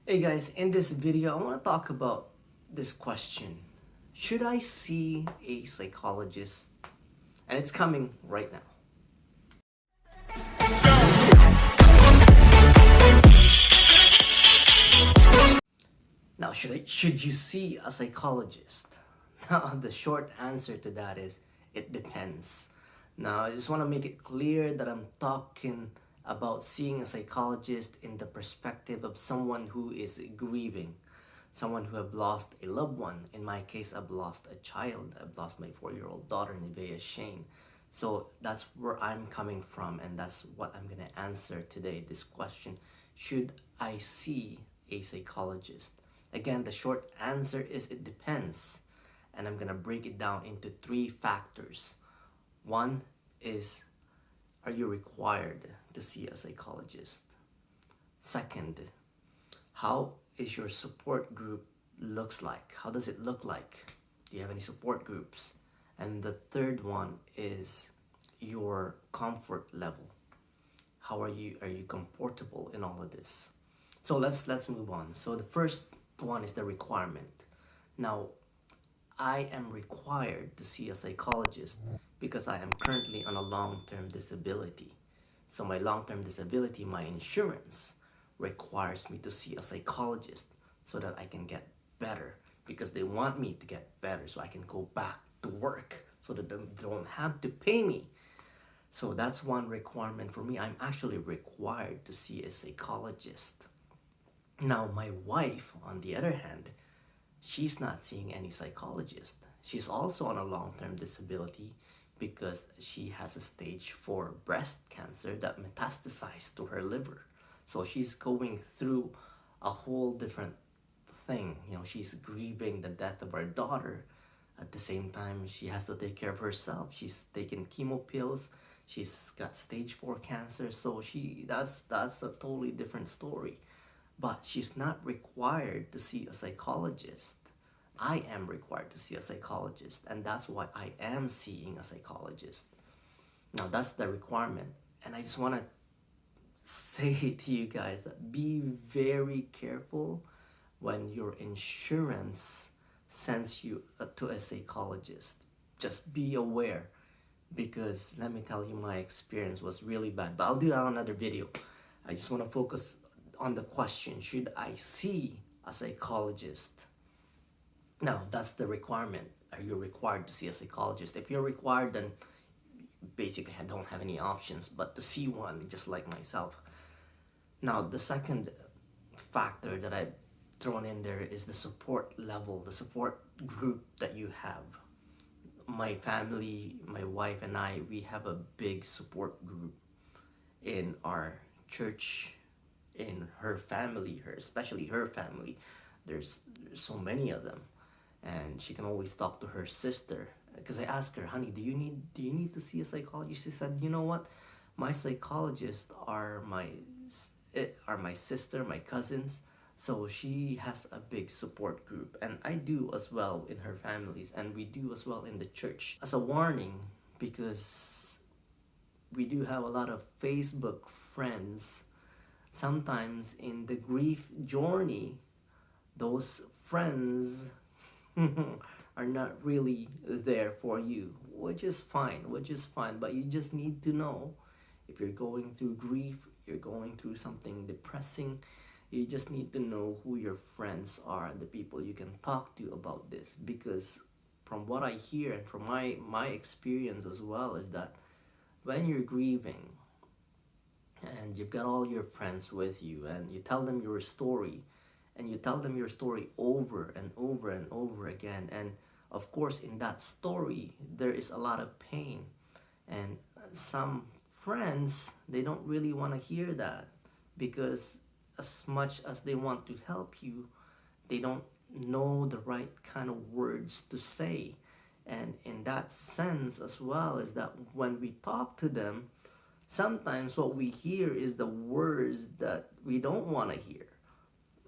Hey guys, in this video, I want to talk about this question. Should I see a psychologist? And it's coming right now. Now, should you see a psychologist? Now, the short answer to that is it depends. Now, I just want to make it clear that I'm talking about seeing a psychologist in the perspective of someone who is grieving, someone who have lost a loved one. In my case, I've lost a child. I've lost my 4-year-old daughter, Nevaeh Shane. So that's where I'm coming from, and that's what I'm gonna answer today. This question: should I see a psychologist? Again, the short answer is it depends, and I'm gonna break it down into three factors. One is, are you required to see a psychologist? Second, how is your support group looks like? How does it look like? Do you have any support groups? And the third one is your comfort level. How are you comfortable in all of this? So let's move on. So the first one is the requirement. Now, I am required to see a psychologist because I am currently on a long-term disability. So my long-term disability, my insurance requires me to see a psychologist so that I can get better, because they want me to get better so I can go back to work so that they don't have to pay me. So that's one requirement for me. I'm actually required to see a psychologist. Now, my wife, on the other hand, she's not seeing any psychologist. She's also on a long-term disability because she has a stage 4 breast cancer that metastasized to her liver. So she's going through a whole different thing. She's grieving the death of her daughter. At the same time, she has to take care of herself. She's taking chemo pills. She's got stage 4 cancer. So that's a totally different story. But she's not required to see a psychologist. I am required to see a psychologist, and that's why I am seeing a psychologist. Now, that's the requirement. And I just want to say to you guys that be very careful when your insurance sends you to a psychologist. Just be aware, because let me tell you, my experience was really bad. But I'll do that on another video. I just want to focus on the question, should I see a psychologist? Now, that's the requirement. Are you required to see a psychologist? If you're required, then basically I don't have any options but to see one, just like myself. Now, the second factor that I've thrown in there is the support level, the support group that you have. My family, my wife and I, we have a big support group in our church, in her family, especially her family. There's so many of them, and she can always talk to her sister. Because I asked her, honey, do you need to see a psychologist? She said, you know what, my psychologists are my sister, my cousins. So she has a big support group, and I do as well in her families, and we do as well in the church. As a warning, because we do have a lot of Facebook friends, sometimes in the grief journey, those friends are not really there for you, which is fine, but you just need to know, if you're going through grief, you're going through something depressing, you just need to know who your friends are, the people you can talk to about this. Because from what I hear and from my experience as well, is that when you're grieving and you've got all your friends with you, and you tell them your story, and you tell them your story over and over and over again, and of course in that story there is a lot of pain, and some friends, they don't really want to hear that, because as much as they want to help you, they don't know the right kind of words to say. And in that sense as well, is that when we talk to them, sometimes what we hear is the words that we don't want to hear.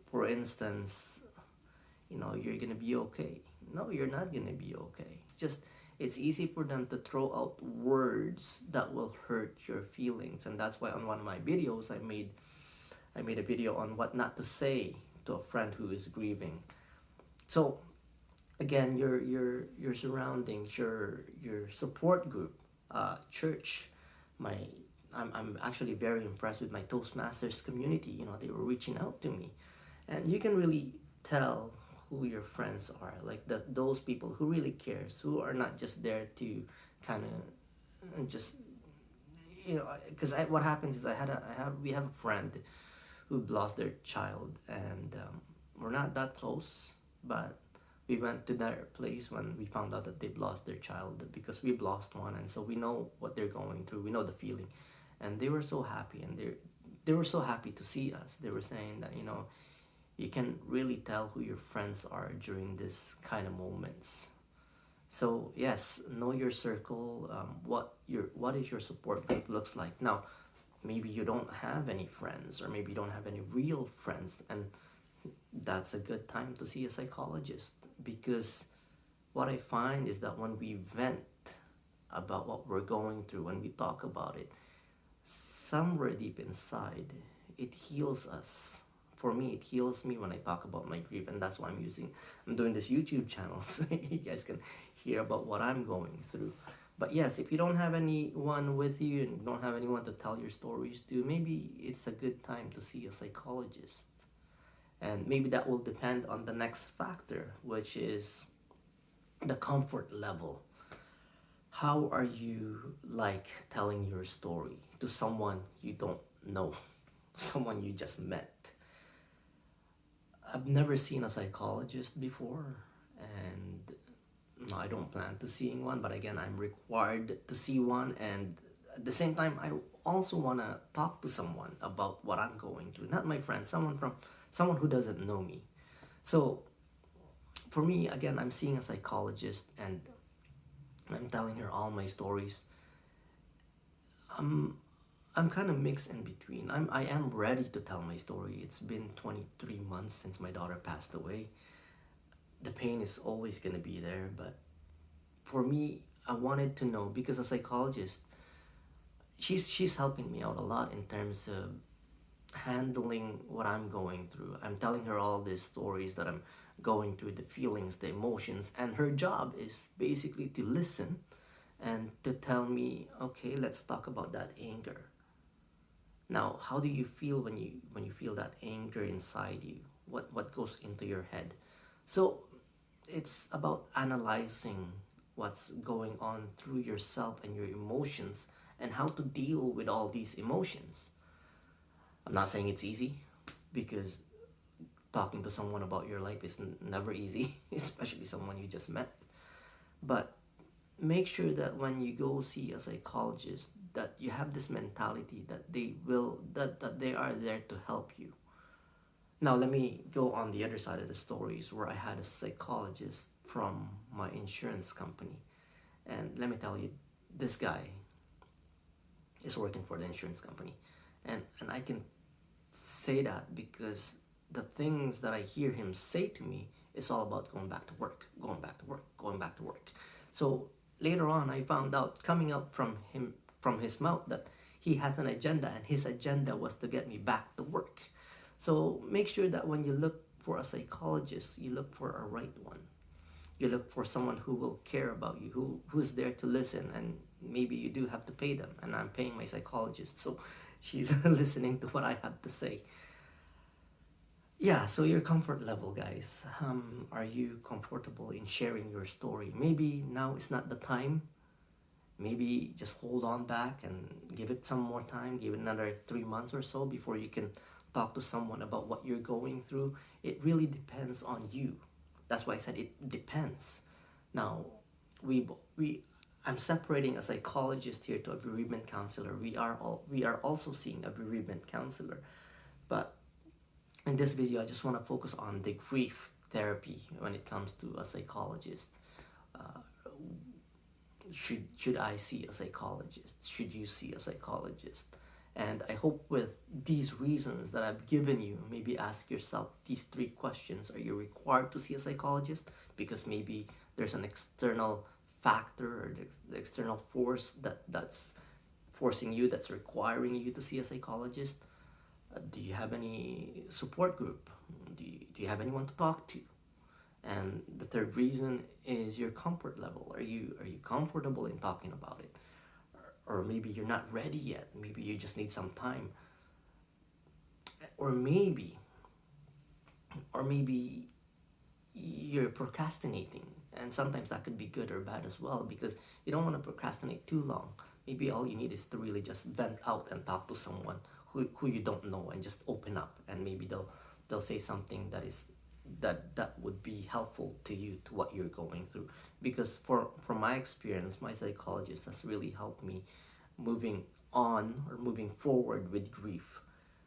For instance, you're gonna be okay. No, you're not gonna be okay. It's easy for them to throw out words that will hurt your feelings. And that's why on one of my videos, I made a video on what not to say to a friend who is grieving. So again, your surroundings, your support group, church, my I'm actually very impressed with my Toastmasters community. You know, they were reaching out to me, and you can really tell who your friends are, like those people who really cares, who are not just there to kind of just, you know, because what happens is we have a friend who lost their child, and we're not that close, but we went to their place when we found out that they've lost their child, because we've lost one, and so we know what they're going through, we know the feeling. And they were so happy, and they were so happy to see us. They were saying that, you know, you can really tell who your friends are during this kind of moments. So yes, know your circle. What is your support group looks like. Now, maybe you don't have any friends, or maybe you don't have any real friends, and that's a good time to see a psychologist, because what I find is that when we vent about what we're going through, when we talk about it, somewhere deep inside, it heals us. For me, it heals me when I talk about my grief, and that's why I'm doing this YouTube channel, so you guys can hear about what I'm going through. But yes, if you don't have anyone with you and don't have anyone to tell your stories to, maybe it's a good time to see a psychologist. And maybe that will depend on the next factor, which is the comfort level. How are you like telling your story to someone you don't know, someone you just met? I've never seen a psychologist before, and no, I don't plan to seeing one, but again, I'm required to see one, and at the same time, I also want to talk to someone about what I'm going through. Not my friend, someone who doesn't know me. So for me, again, I'm seeing a psychologist, and I'm telling her all my stories. I'm kind of mixed in between. I am ready to tell my story. It's been 23 months since my daughter passed away. The pain is always gonna be there, but for me, I wanted to know, because a psychologist, she's helping me out a lot in terms of handling what I'm going through. I'm telling her all these stories that I'm going through, the feelings, the emotions, and her job is basically to listen and to tell me, okay, let's talk about that anger. Now, how do you feel when you feel that anger inside you? What goes into your head? So it's about analyzing what's going on through yourself and your emotions, and how to deal with all these emotions. I'm not saying it's easy, because talking to someone about your life is never easy, especially someone you just met. But make sure that when you go see a psychologist, that you have this mentality that they are there to help you. Now let me go on the other side of the stories, where I had a psychologist from my insurance company. And let me tell you, this guy is working for the insurance company. And I can say that because the things that I hear him say to me is all about going back to work, going back to work, going back to work. So later on, I found out, coming out from his mouth, that he has an agenda, and his agenda was to get me back to work. So make sure that when you look for a psychologist, you look for a right one. You look for someone who will care about you, who's there to listen, and maybe you do have to pay them. And I'm paying my psychologist, so she's listening to what I have to say. Yeah, so your comfort level, guys. Are you comfortable in sharing your story? Maybe now is not the time. Maybe just hold on back and give it some more time. Give it another 3 months or so before you can talk to someone about what you're going through. It really depends on you. That's why I said it depends. Now, I'm separating a psychologist here to a bereavement counselor. We are also seeing a bereavement counselor, but in this video, I just want to focus on the grief therapy when it comes to a psychologist. Should I see a psychologist? Should you see a psychologist? And I hope with these reasons that I've given you, maybe ask yourself these 3 questions. Are you required to see a psychologist? Because maybe there's an external factor, or the external force that's forcing you, that's requiring you to see a psychologist. Do you have any support group? do you have anyone to talk to? And the third reason is your comfort level. Are you comfortable in talking about it? Or maybe you're not ready yet. Maybe you just need some time. Or maybe you're procrastinating, and sometimes that could be good or bad as well, because you don't want to procrastinate too long. Maybe all you need is to really just vent out and talk to someone who you don't know, and just open up, and maybe they'll say something that would be helpful to you, to what you're going through. Because from my experience, my psychologist has really helped me moving on, or moving forward with grief.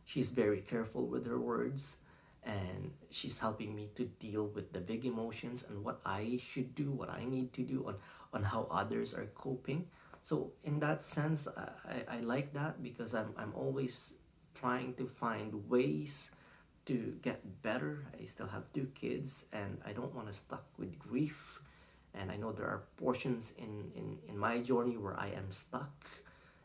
She's very careful with her words, and she's helping me to deal with the big emotions, and what I should do, what I need to do, on how others are coping. So in that sense, I like that, because I'm always trying to find ways to get better. I still have 2 kids, and I don't want to stuck with grief. And I know there are portions in my journey where I am stuck,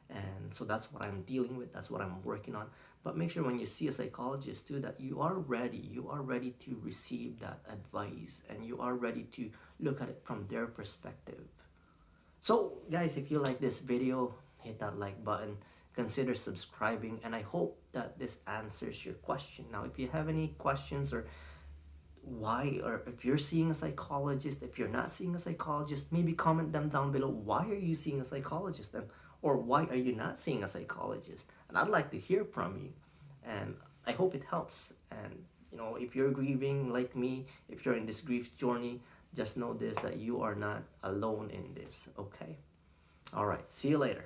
and so that's what I'm dealing with, that's what I'm working on. But make sure when you see a psychologist too, that you are ready to receive that advice, and you are ready to look at it from their perspective. So guys, if you like this video, hit that like button, consider subscribing, and I hope that this answers your question. Now, if you have any questions, or why, or if you're seeing a psychologist, if you're not seeing a psychologist, maybe comment them down below. Why are you seeing a psychologist? And or why are you not seeing a psychologist? And I'd like to hear from you, and I hope it helps. And if you're grieving like me, if you're in this grief journey, just know this, that you are not alone in this. Okay? All right, see you later.